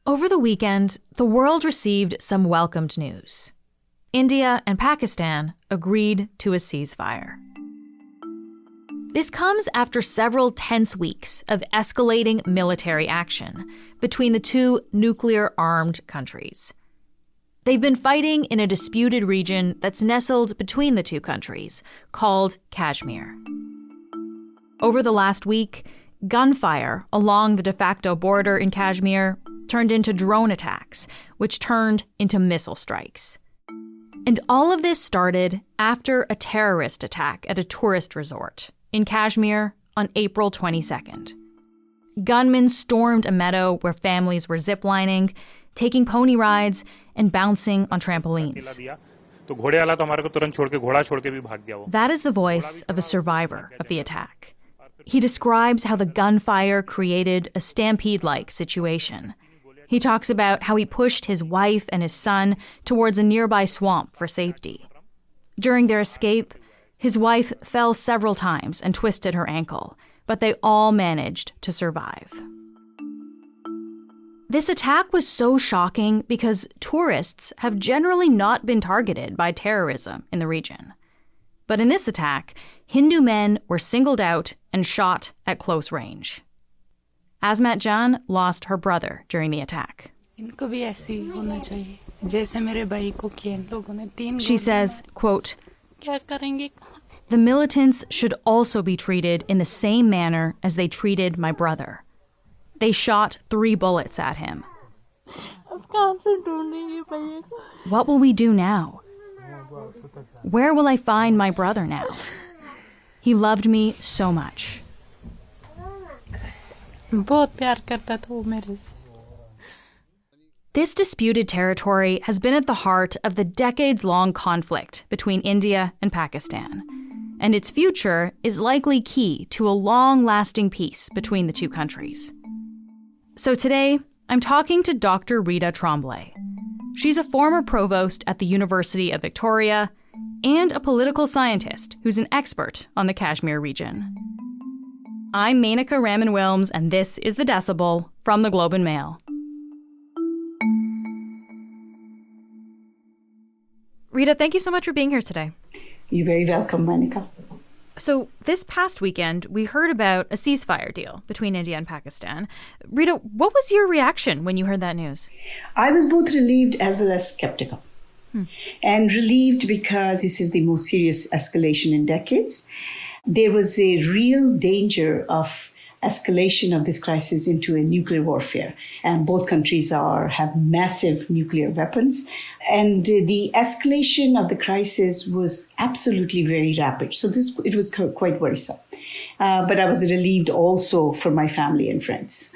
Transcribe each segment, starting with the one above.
Over the weekend, the world received some welcomed news. India and Pakistan agreed to a ceasefire. This comes after several tense weeks of escalating military action between the two nuclear-armed countries. They've been fighting in a disputed region that's nestled between the two countries, called Kashmir. Over the last week, gunfire along the de facto border in Kashmir turned into drone attacks, which turned into missile strikes. And all of this started after a terrorist attack at a tourist resort in Kashmir on April 22nd. Gunmen stormed a meadow where families were ziplining, taking pony rides, and bouncing on trampolines. That is the voice of a survivor of the attack. He describes how the gunfire created a stampede-like situation. He talks about how he pushed his wife and his son towards a nearby swamp for safety. During their escape, his wife fell several times and twisted her ankle, but they all managed to survive. This attack was so shocking because tourists have generally not been targeted by terrorism in the region. But in this attack, Hindu men were singled out and shot at close range. Azmat Jan lost her brother during the attack. She says, quote, "The militants should also be treated in the same manner as they treated my brother. They shot 3 bullets at him. What will we do now? Where will I find my brother now? He loved me so much." This disputed territory has been at the heart of the decades-long conflict between India and Pakistan, and its future is likely key to a long-lasting peace between the two countries. So today, I'm talking to Dr. Reeta Tremblay. She's a former provost at the University of Victoria and a political scientist who's an expert on the Kashmir region. I'm Menaka Raman-Wilms, and this is The Decibel from the Globe and Mail. Reeta, thank you so much for being here today. You're very welcome, Menaka. So this past weekend, we heard about a ceasefire deal between India and Pakistan. Reeta, what was your reaction when you heard that news? I was both relieved as well as skeptical. And relieved because this is the most serious escalation in decades. There was a real danger of escalation of this crisis into a nuclear warfare. And both countries have massive nuclear weapons. And the escalation of the crisis was absolutely very rapid. So it was quite worrisome. But I was relieved also for my family and friends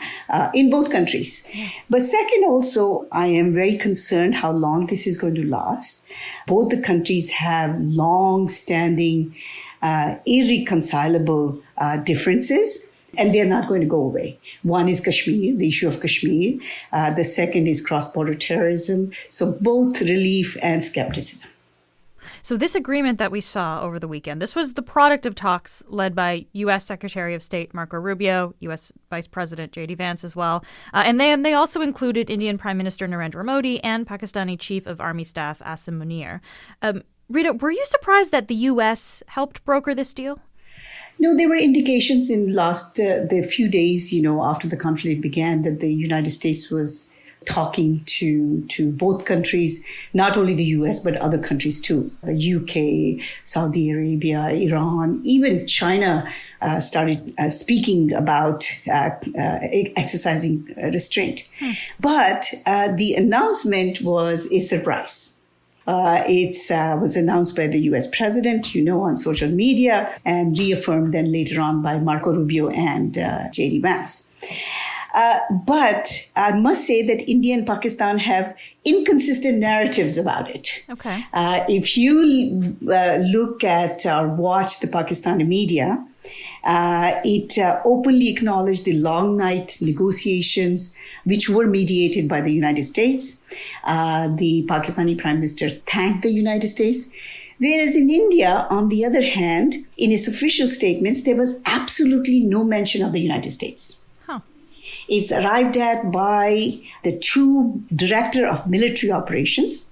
in both countries. But second, also, I am very concerned how long this is going to last. Both the countries have long-standing, irreconcilable differences. And they're not going to go away. One is Kashmir, the issue of Kashmir. The second is cross-border terrorism. So both relief and skepticism. So this agreement that we saw over the weekend, this was the product of talks led by U.S. Secretary of State Marco Rubio, U.S. Vice President J.D. Vance as well. And they also included Indian Prime Minister Narendra Modi and Pakistani Chief of Army Staff Asim Munir. Reeta, were you surprised that the U.S. helped broker this deal? No, there were indications in the few days, after the conflict began, that the United States was talking to both countries, not only the US, but other countries too. The UK, Saudi Arabia, Iran, even China started speaking about exercising restraint. But the announcement was a surprise. It was announced by the U.S. president, on social media, and reaffirmed then later on by Marco Rubio and J.D. Vance. But I must say that India and Pakistan have inconsistent narratives about it. Okay. If you look at or watch the Pakistani media, it openly acknowledged the long night negotiations, which were mediated by the United States. The Pakistani Prime Minister thanked the United States. Whereas in India, on the other hand, in its official statements, there was absolutely no mention of the United States. It's arrived at by the true director of military operations.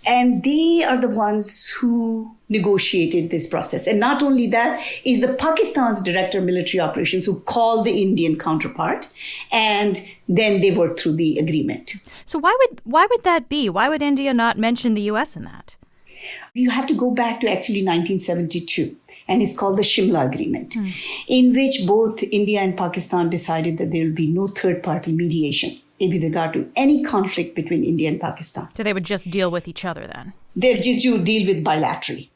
And they are the ones who negotiated this process. And not only that, is the Pakistan's director of military operations who called the Indian counterpart, and then they worked through the agreement. So why would that be? Why would India not mention the U.S. in that? You have to go back to actually 1972, and it's called the Shimla Agreement, in which both India and Pakistan decided that there will be no third-party mediation with regard to any conflict between India and Pakistan. So they would just deal with each other then? They'll just deal with bilaterally.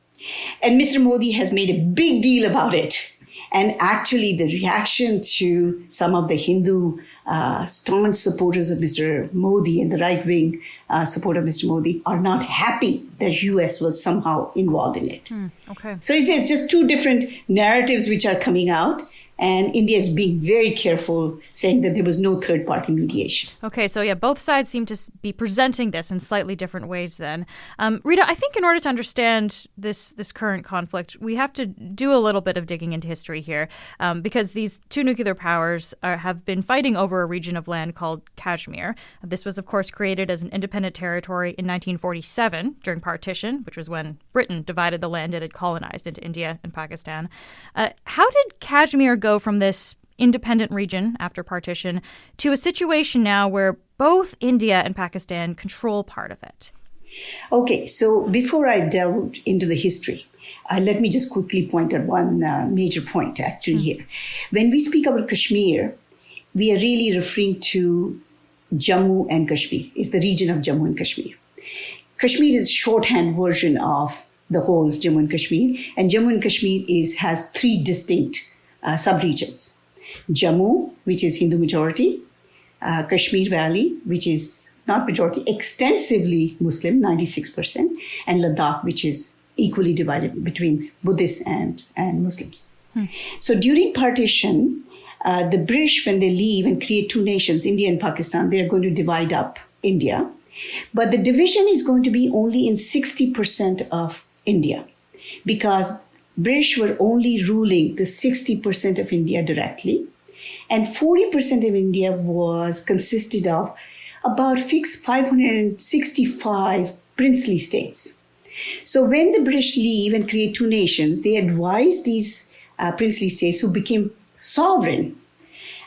And Mr. Modi has made a big deal about it. And actually, the reaction to some of the Hindu staunch supporters of Mr. Modi and the right-wing supporter of Mr. Modi are not happy that U.S. was somehow involved in it. Okay. So it's just two different narratives which are coming out. And India is being very careful, saying that there was no third-party mediation. Okay, so yeah, both sides seem to be presenting this in slightly different ways then. Reeta, I think in order to understand this current conflict, we have to do a little bit of digging into history here, because these two nuclear powers have been fighting over a region of land called Kashmir. This was, of course, created as an independent territory in 1947 during partition, which was when Britain divided the land it had colonized into India and Pakistan. How did Kashmir go from this independent region after partition to a situation now where both India and Pakistan control part of it? Okay, so before I delve into the history, let me just quickly point out one major point actually here. When we speak about Kashmir, we are really referring to Jammu and Kashmir. It's the region of Jammu and Kashmir. Kashmir is a shorthand version of the whole Jammu and Kashmir, and Jammu and Kashmir has three distinct sub-regions. Jammu, which is Hindu majority, Kashmir Valley, which is not majority, extensively Muslim, 96%, and Ladakh, which is equally divided between Buddhists and Muslims. So during partition, the British, when they leave and create two nations, India and Pakistan, they're going to divide up India. But the division is going to be only in 60% of India, because British were only ruling the 60% of India directly, and 40% of India consisted of about 565 princely states. So when the British leave and create two nations, they advise these princely states who became sovereign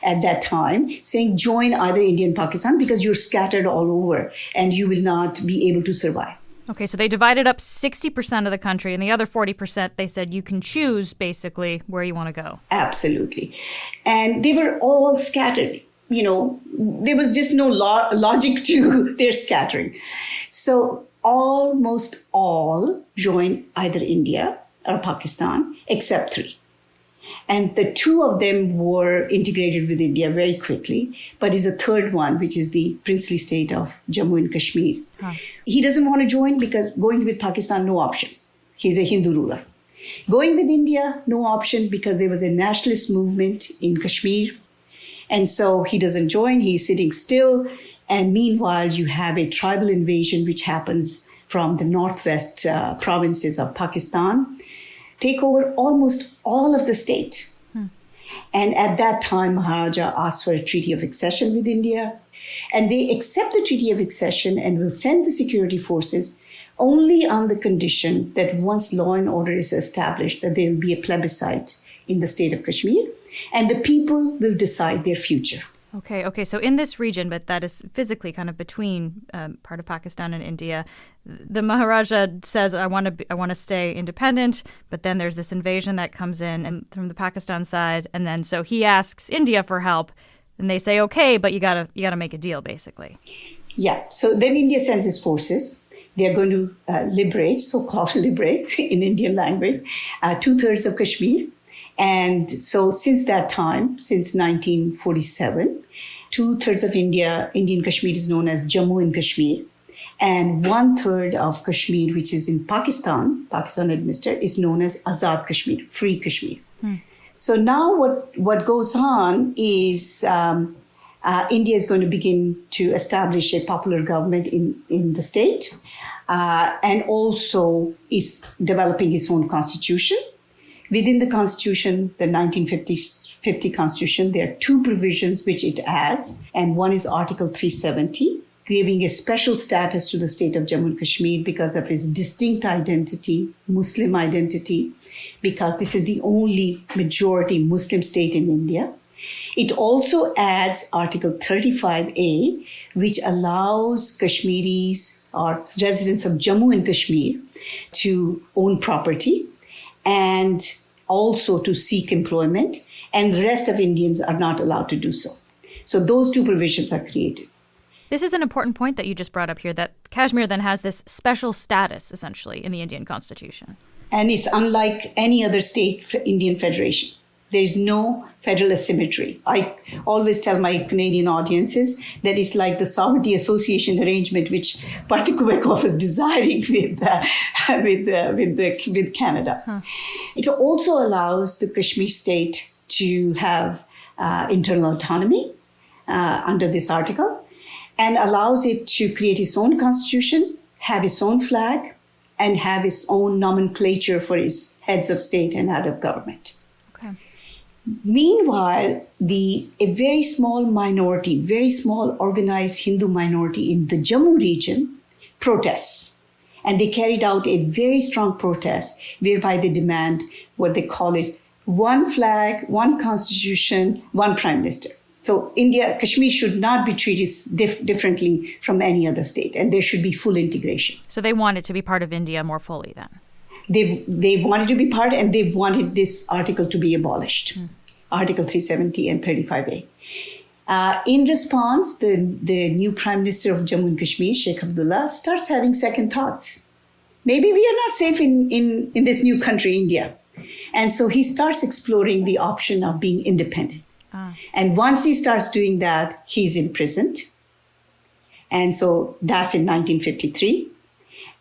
at that time, saying join either India and Pakistan because you're scattered all over and you will not be able to survive. Okay, so they divided up 60% of the country, and the other 40%, they said you can choose basically where you want to go. Absolutely. And they were all scattered. You know, there was just no logic to their scattering. So almost all joined either India or Pakistan, except three. And the two of them were integrated with India very quickly, but is a third one, which is the princely state of Jammu and Kashmir. He doesn't want to join because going with Pakistan, no option. He's a Hindu ruler. Going with India, no option because there was a nationalist movement in Kashmir. And so he doesn't join, he's sitting still. And meanwhile, you have a tribal invasion, which happens from the northwest provinces of Pakistan, take over almost all of the state. And at that time, Maharaja asked for a treaty of accession with India. And they accept the treaty of accession and will send the security forces only on the condition that once law and order is established, that there will be a plebiscite in the state of Kashmir, and the people will decide their future. Okay. So in this region, but that is physically kind of between part of Pakistan and India, the Maharaja says, I want to stay independent, but then there's this invasion that comes in and from the Pakistan side, and then so he asks India for help, and they say, okay, but you gotta make a deal, basically. Yeah. So then India sends its forces. They're going to liberate, so-called liberate in Indian language, 2/3 of Kashmir. And so since that time, since 1947, 2/3 of Indian Kashmir is known as Jammu and Kashmir. And 1/3 of Kashmir, which is in Pakistan administered, is known as Azad Kashmir, free Kashmir. So now what goes on is India is going to begin to establish a popular government in the state, and also is developing its own constitution, Within the Constitution, the 1950 Constitution, there are two provisions which it adds, and one is Article 370, giving a special status to the state of Jammu and Kashmir because of its distinct identity, Muslim identity, because this is the only majority Muslim state in India. It also adds Article 35A, which allows Kashmiris or residents of Jammu and Kashmir to own property and also to seek employment, and the rest of Indians are not allowed to do so. So those two provisions are created. This is an important point that you just brought up here, that Kashmir then has this special status, essentially, in the Indian Constitution. And it's unlike any other state Indian federation. There is no federal asymmetry. I always tell my Canadian audiences that it's like the sovereignty association arrangement, which Partikubekov was desiring with Canada. Huh. It also allows the Kashmir state to have internal autonomy under this article, and allows it to create its own constitution, have its own flag, and have its own nomenclature for its heads of state and head of government. Meanwhile, a very small minority, very small organized Hindu minority in the Jammu region protests. And they carried out a very strong protest whereby they demand what they call it, one flag, one constitution, one prime minister. So Kashmir should not be treated differently from any other state, and there should be full integration. So they want it to be part of India more fully then? They wanted to be part, and they wanted this article to be abolished, Article 370 and 35A. In response, the new Prime Minister of Jammu and Kashmir, Sheikh Abdullah, starts having second thoughts. Maybe we are not safe in this new country, India. And so he starts exploring the option of being independent. And once he starts doing that, he's imprisoned. And so that's in 1953.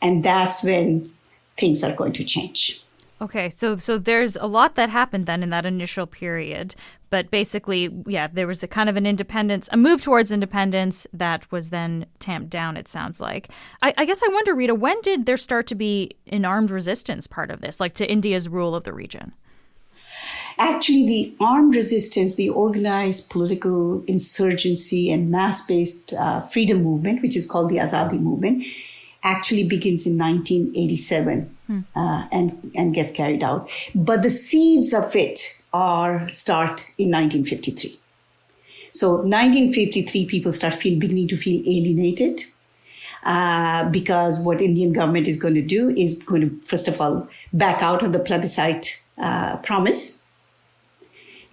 And that's when things are going to change. Okay, so there's a lot that happened then in that initial period. But basically, there was a kind of a move towards independence that was then tamped down, it sounds like. I guess I wonder, Reeta, when did there start to be an armed resistance part of this, like to India's rule of the region? Actually, the armed resistance, the organized political insurgency and mass-based freedom movement, which is called the Azadi movement, actually begins in 1987 and gets carried out. But the seeds of it start in 1953. So 1953, people start beginning to feel alienated because what Indian government is going to do is going to, first of all, back out of the plebiscite promise.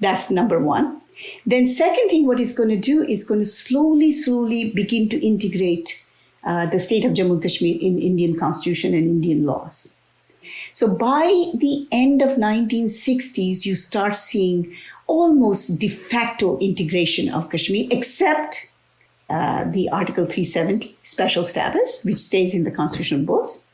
That's number one. Then second thing, what it's going to do is going to slowly begin to integrate the state of Jammu and Kashmir in Indian constitution and Indian laws. So by the end of 1960s, you start seeing almost de facto integration of Kashmir, except the Article 370 special status, which stays in the constitutional books.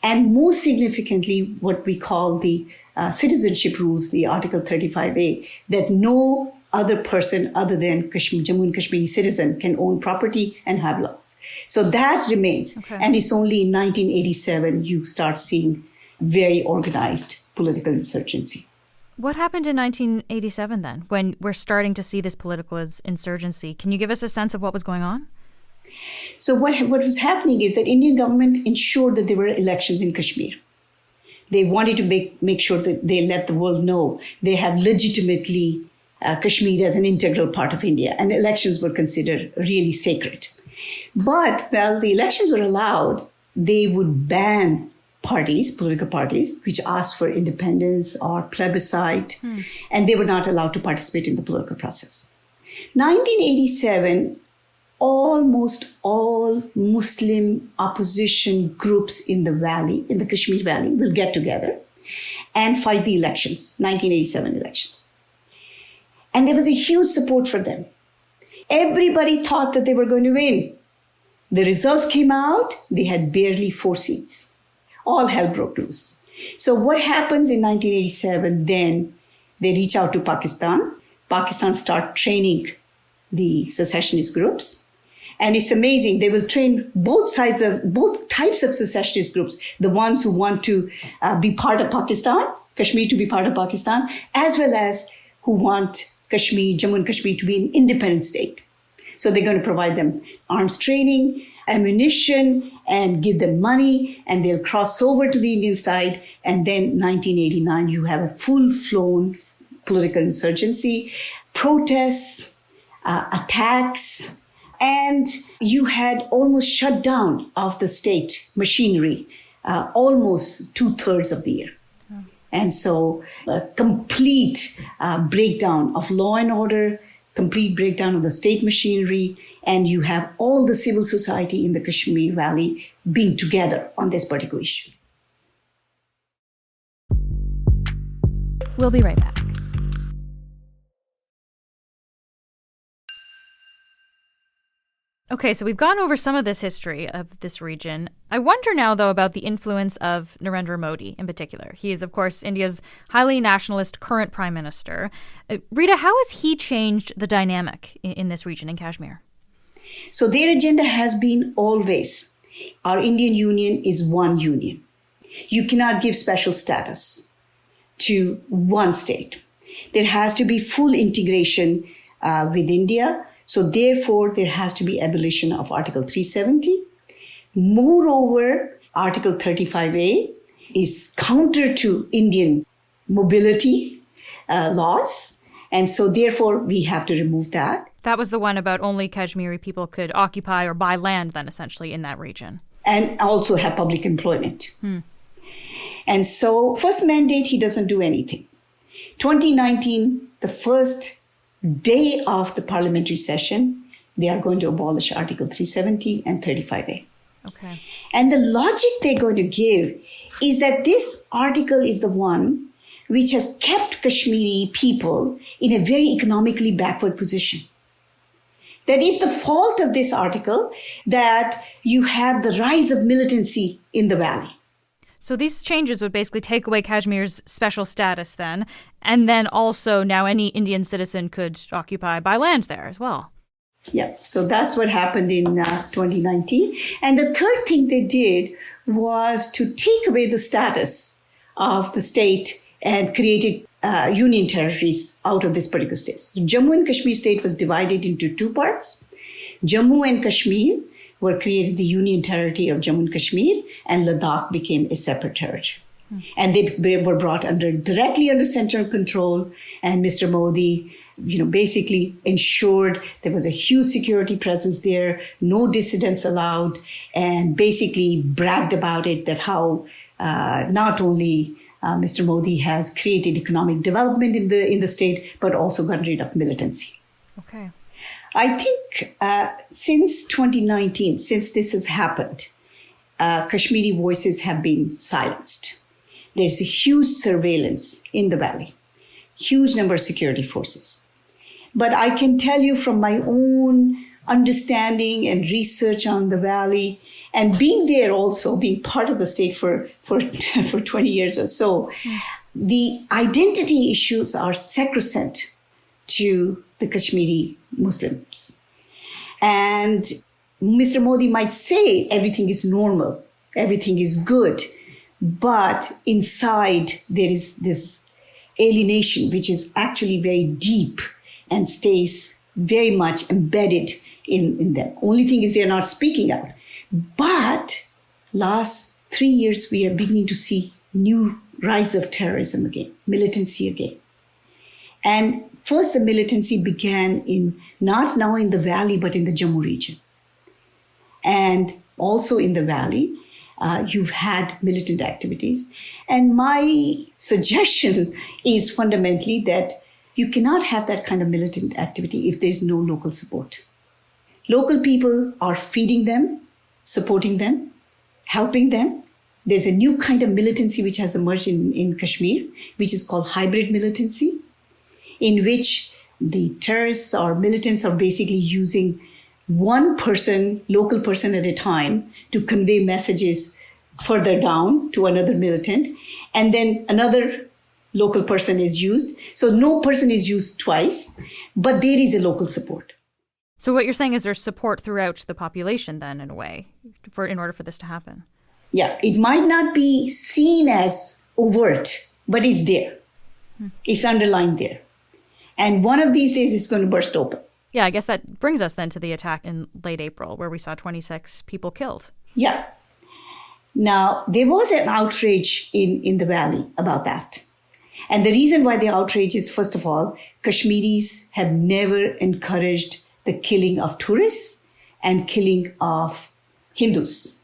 And most significantly, what we call the citizenship rules, the Article 35A, that no other person other than Jammu and Kashmiri citizen can own property and have laws. So that remains. Okay. And it's only in 1987 you start seeing very organized political insurgency. What happened in 1987 then, when we're starting to see this political insurgency? Can you give us a sense of what was going on? So what was happening is that Indian government ensured that there were elections in Kashmir. They wanted to make sure that they let the world know they have legitimately Kashmir as an integral part of India, and elections were considered really sacred. But while the elections were allowed, they would ban political parties, which asked for independence or plebiscite, and they were not allowed to participate in the political process. 1987, almost all Muslim opposition groups in the Kashmir Valley, will get together and fight the elections, 1987 elections. And there was a huge support for them. Everybody thought that they were going to win. The results came out, they had barely 4 seats. All hell broke loose. So what happens in 1987, then they reach out to Pakistan. Pakistan start training the secessionist groups. And it's amazing. They will train both types of secessionist groups, the ones who want to be part of Pakistan Kashmir to be part of Pakistan, as well as who want Kashmir, Jammu and Kashmir to be an independent state. So they're going to provide them arms training, ammunition, and give them money, and they'll cross over to the Indian side. And then 1989, you have a full-blown political insurgency, protests, attacks, and you had almost shut down of the state machinery almost 2/3 of the year. And so a complete breakdown of law and order, complete breakdown of the state machinery, and you have all the civil society in the Kashmir Valley being together on this particular issue. We'll be right back. Okay, so we've gone over some of this history of this region. I wonder now, though, about the influence of Narendra Modi in particular. He is, of course, India's highly nationalist current prime minister. Reeta, how has he changed the dynamic in this region, in Kashmir? So their agenda has been always, our Indian Union is one union. You cannot give special status to one state. There has to be full integration with India. So therefore, there has to be abolition of Article 370. Moreover, Article 35A is counter to Indian mobility laws. And so therefore, we have to remove that. That was the one about only Kashmiri people could occupy or buy land then, essentially, in that region. And also have public employment. And so first mandate, he doesn't do anything. 2019, the first day of the parliamentary session, they are going to abolish Article 370 and 35A. Okay. And the logic they're going to give is that this article is the one which has kept Kashmiri people in a very economically backward position. That is the fault of this article, that you have the rise of militancy in the valley. So these changes would basically take away Kashmir's special status then, and then also now any Indian citizen could buy land there as well. Yeah, so that's what happened in 2019. And the third thing they did was to take away the status of the state and created union territories out of this particular state. So Jammu and Kashmir state was divided into two parts. Jammu and Kashmir were created the union territory of Jammu and Kashmir, and Ladakh became a separate territory. And they were brought directly under central control, and Mr. Modi, basically ensured there was a huge security presence there, no dissidents allowed, and basically bragged about it, that how not only Mr. Modi has created economic development in the state, but also got rid of militancy. Okay. I think since 2019, since this has happened, Kashmiri voices have been silenced. There's a huge surveillance in the valley, huge number of security forces. But I can tell you from my own understanding and research on the valley, and being there also, being part of the state for 20 years or so, the identity issues are sacrosanct to the Kashmiri Muslims. And Mr. Modi might say everything is normal, everything is good, but inside there is this alienation which is actually very deep and stays very much embedded in them. Only thing is they're not speaking out. But last 3 years, we are beginning to see new rise of terrorism again, militancy again. And first, the militancy began not now in the valley, but in the Jammu region. And also in the valley, you've had militant activities. And my suggestion is fundamentally that you cannot have that kind of militant activity if there's no local support. Local people are feeding them, supporting them, helping them. There's a new kind of militancy which has emerged in Kashmir, which is called hybrid militancy, in which the terrorists or militants are basically using one person, local person at a time, to convey messages further down to another militant, and then another local person is used. So no person is used twice, but there is a local support. So what you're saying is there's support throughout the population then, in a way, in order for this to happen. Yeah, it might not be seen as overt but it's there. It's underlined there. And one of these days it's going to burst open. Yeah, I guess that brings us then to the attack in late April, where we saw 26 people killed. Yeah. Now, there was an outrage in the valley about that. And the reason why the outrage is, first of all, Kashmiris have never encouraged the killing of tourists and killing of Hindus.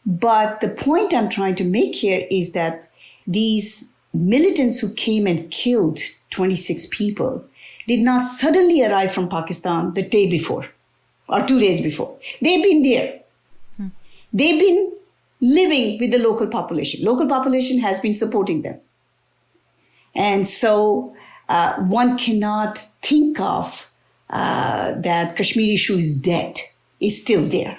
But the point I'm trying to make here is that these militants who came and killed 26 people did not suddenly arrive from Pakistan the day before or 2 days before. They've been there. They've been living with the local population. Local population has been supporting them. And so one cannot think of that Kashmir issue is dead. It's still there.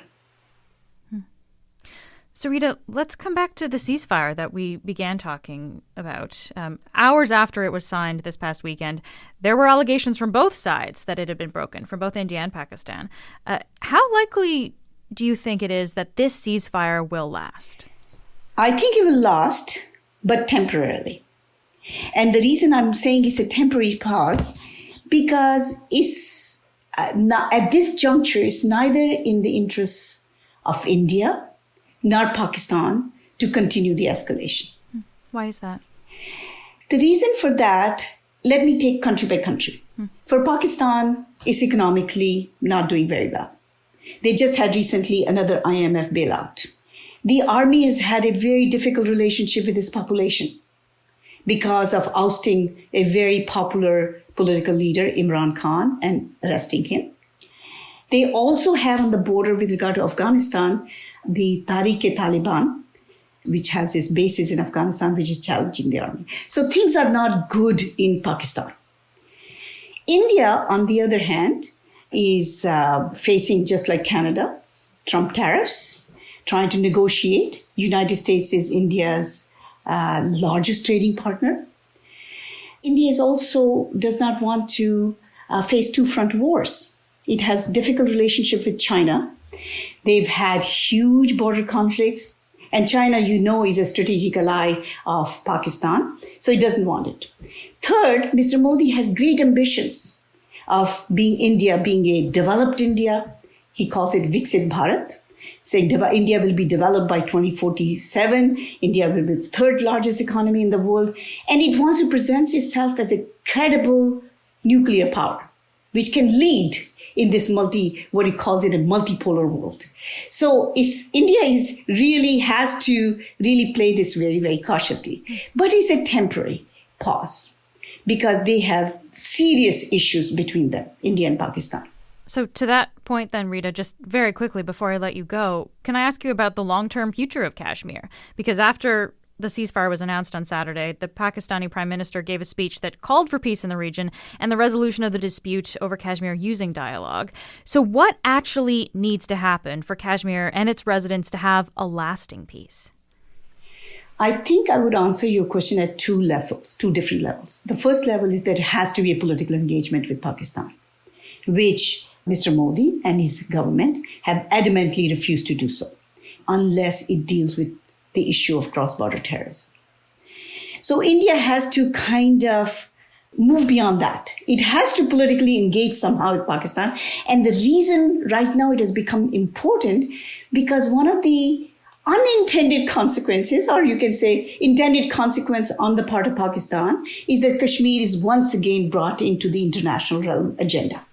So, Reeta, let's come back to the ceasefire that we began talking about. Hours after it was signed this past weekend, there were allegations from both sides that it had been broken, from both India and Pakistan. How likely do you think it is that this ceasefire will last? I think it will last, but temporarily. And the reason I'm saying it's a temporary pause, because it's not, at this juncture, it's neither in the interests of India nor Pakistan to continue the escalation. Why is that? The reason for that, let me take country by country. For Pakistan, it's economically not doing very well. They just had recently another IMF bailout. The army has had a very difficult relationship with its population because of ousting a very popular political leader, Imran Khan, and arresting him. They also have on the border with regard to Afghanistan, the Tariq-e-Taliban, which has its bases in Afghanistan, which is challenging the army. So things are not good in Pakistan. India, on the other hand, is facing, just like Canada, Trump tariffs, trying to negotiate. United States is India's largest trading partner. India is also does not want to face two-front wars. It has difficult relationship with China. They've had huge border conflicts. And China, you know, is a strategic ally of Pakistan. So it doesn't want it. Third, Mr. Modi has great ambitions of being a developed India. He calls it Viksit Bharat, saying India will be developed by 2047. India will be the third largest economy in the world. And it wants to present itself as a credible nuclear power, which can lead in this what he calls it, a multipolar world. So India has to really play this very, very cautiously. But it's a temporary pause because they have serious issues between them, India and Pakistan. So to that point then, Reeta, just very quickly before I let you go, can I ask you about the long-term future of Kashmir? Because after the ceasefire was announced on Saturday, the Pakistani prime minister gave a speech that called for peace in the region and the resolution of the dispute over Kashmir using dialogue. So what actually needs to happen for Kashmir and its residents to have a lasting peace? I think I would answer your question at two different levels. The first level is that it has to be a political engagement with Pakistan, which Mr. Modi and his government have adamantly refused to do so, unless it deals with the issue of cross-border terrorism. So India has to kind of move beyond that. It has to politically engage somehow with Pakistan. And the reason right now it has become important, because one of the unintended consequences, or you can say intended consequence on the part of Pakistan, is that Kashmir is once again brought into the international realm agenda.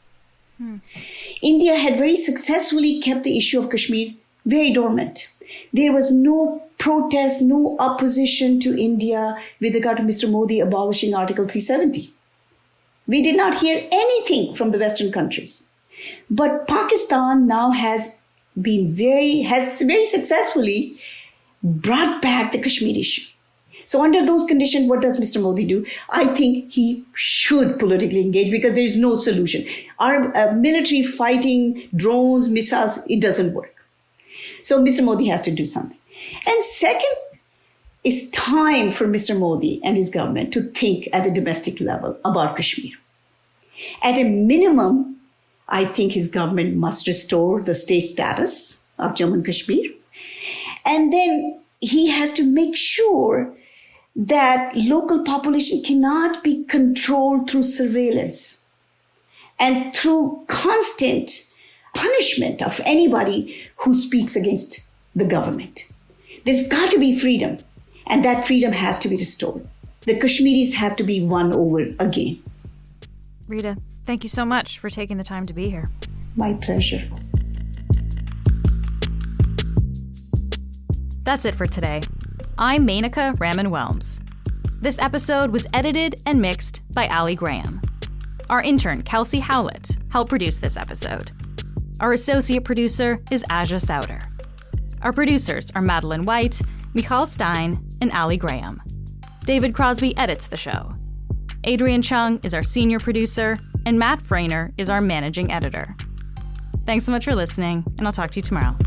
India had very successfully kept the issue of Kashmir very dormant. There was no protest, no opposition to India with regard to Mr. Modi abolishing Article 370. We did not hear anything from the Western countries. But Pakistan now has very successfully brought back the Kashmir issue. So under those conditions, what does Mr. Modi do? I think he should politically engage because there is no solution. Our military fighting, drones, missiles, it doesn't work. So Mr. Modi has to do something. And second, it's time for Mr. Modi and his government to think at a domestic level about Kashmir. At a minimum, I think his government must restore the state status of Jammu and Kashmir. And then he has to make sure that local population cannot be controlled through surveillance and through constant punishment of anybody who speaks against the government. There's got to be freedom, and that freedom has to be restored. The Kashmiris have to be won over again. Reeta, thank you so much for taking the time to be here. My pleasure. That's it for today. I'm Menaka Raman-Welms. This episode was edited and mixed by Ali Graham. Our intern, Kelsey Howlett, helped produce this episode. Our associate producer is Aja Souter. Our producers are Madeline White, Michal Stein, and Ali Graham. David Crosby edits the show. Adrian Chung is our senior producer, and Matt Frainer is our managing editor. Thanks so much for listening, and I'll talk to you tomorrow.